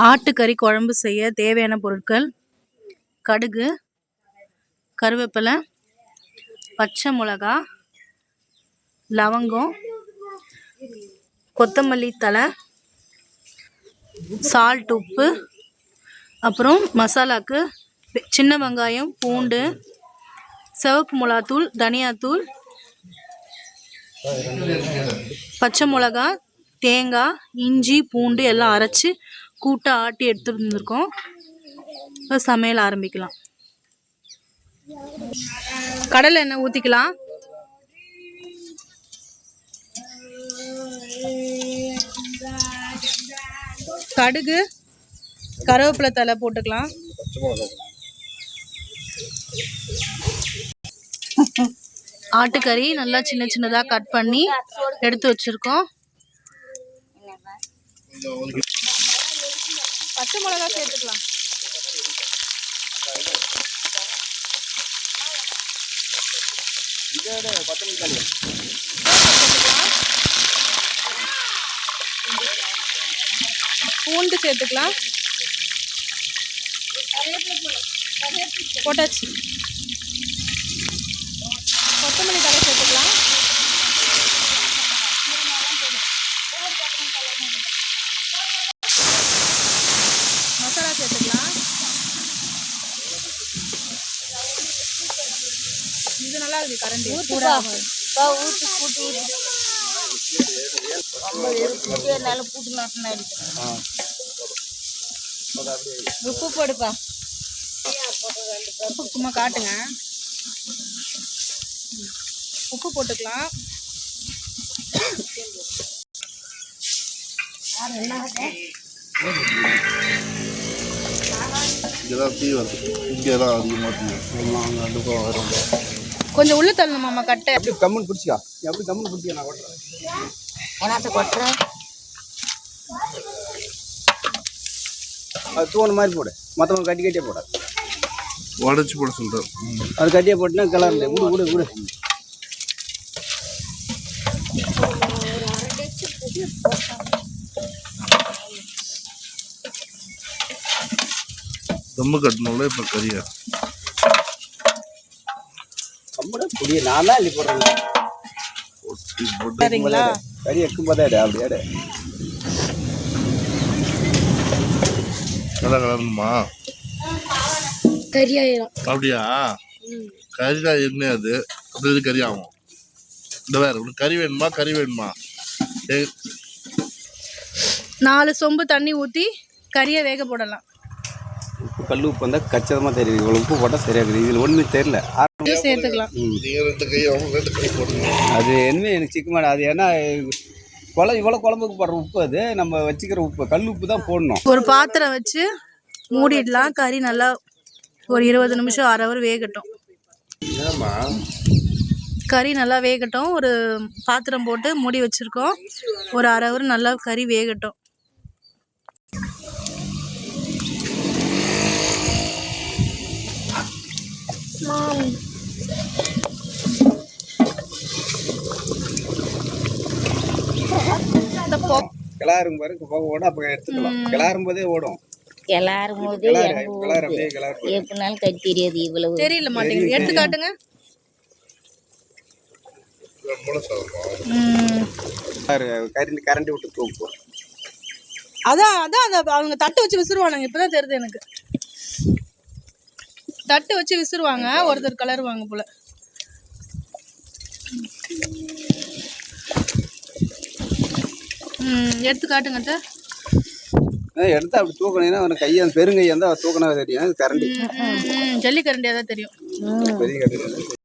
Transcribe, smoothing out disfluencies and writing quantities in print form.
ஆட்டுக்கறி குழம்பு செய்ய தேவையான பொருட்கள்: கடுகு, கருவேப்பிலை, பச்சை மிளகா, லவங்கம், கொத்தமல்லி தழை, சால்ட், உப்பு, அப்புறம் மசாலாக்கு சின்ன வெங்காயம், பூண்டு, சிவப்பு மிளகாத்தூள், தனியாத்தூள், பச்சை மிளகா, தேங்காய், இஞ்சி, பூண்டு எல்லாம் அரைச்சி கூட்டை ஆட்டி எடுத்துட்டு வந்திருக்கோம். இப்போ சமையல் ஆரம்பிக்கலாம். கடலை எண்ணெய் ஊற்றிக்கலாம். கடுகு, கருவேப்பிலை தழை போட்டுக்கலாம். ஆட்டுக்கறி நல்லா சின்ன சின்னதாக கட் பண்ணி எடுத்து வச்சிருக்கோம். பச்சை மிளகா சேர்த்துக்கலாம். பூண்டு சேர்த்துக்கலாம். போட்டாச்சு. கொத்தமல்லி தழை சேர்த்துக்கலாம். மசாலா சேர்த்துக்கலாம். இது நல்லா இருக்கு. கரண்டி உப்பு போடுப்பா. உப்பு சும்மா காட்டுங்க. உப்பு போட்டுக்கலாம். கொஞ்சம் உள்ள தள்ளணுமாம்மா கட்டை. கம்முன்னு பிடிச்சிக்கா. எப்படி கம்முன்னு பிடிச்சிக்க நான் கொட்டுறேன். என்னத்தை கொட்டுறேன்? அது தூணு மாதிரி போடு. மற்றவங்க கட்டி கட்டியே போடாது. உடச்சி போட சொல்கிறேன். அது கட்டியே போட்டுனா கலர் இல்லை. விடு விடு விடு. தம்மு கட்டணும்ல இப்போ கறியா புடிய நான் தான் அள்ளி போடுறேன். கறி எக்கும் போதே அப்படியே நல்லா கலரணுமா? கறியாயிரும். அப்படியா? கறிடா என்ன அது? அப்படி இது கறி ஆகும். இந்த வேற உனக்கு கறி வேணுமா? கறி வேணுமா? 4 சொம்பு தண்ணி ஊற்றி கறியை வேக போடலாம். உப்பு கல் உப்பு வந்தால் கச்சிதமாக தெரியுது. இவ்வளோ உப்பு போட்டால் சரியாக இருக்குது. இதில் ஒன்றுமே தெரியல. சேர்த்துக்கலாம். அது என்ன எனக்கு சிக்க மாட்டேன். அது ஏன்னா இவ்வளோ குழம்புக்கு போடுற உப்பு அது நம்ம வச்சுக்கிற உப்பு கல் உப்பு தான் போடணும். ஒரு பாத்திரம் வச்சு மூடிடலாம். கறி நல்லா ஒரு 20 நிமிஷம் 1/2 hour வேகட்டும். கறி நல்லா வேகட்டும். ஒரு பாத்திரம் போட்டு மூடி வச்சுருக்கோம். ஒரு 1/2 hour நல்லா கறி வேகட்டும். கிளாரும் பாரு ஓடும். அப்போ எடுத்துக்கலாம். கிளாரும் போதே ஓடும். கிளாரும் போது எப்படினாலும் கறி தெரியாது. இவ்வளவு தெரியல மாட்டேங்குது. எடுத்து காட்டுங்க. கரண்டி விட்டு தூக்கும். அதான் அந்த அவங்க தட்டு வச்சு விசிறுவானுங்க. இப்பதான் தெரியுது எனக்கு. தட்டு வச்சு விசிறுவாங்க. ஒருத்தர் கலருவாங்க போல. எடுத்து காட்டுங்க. எடுத்து அப்படி தூக்கணும்னா அவன் கையை பெருங்கையா இருந்தா தூக்கினா தெரியும். கரண்டி ஜல்லி கரண்டியா தான் தெரியும். பெரிய கரண்டி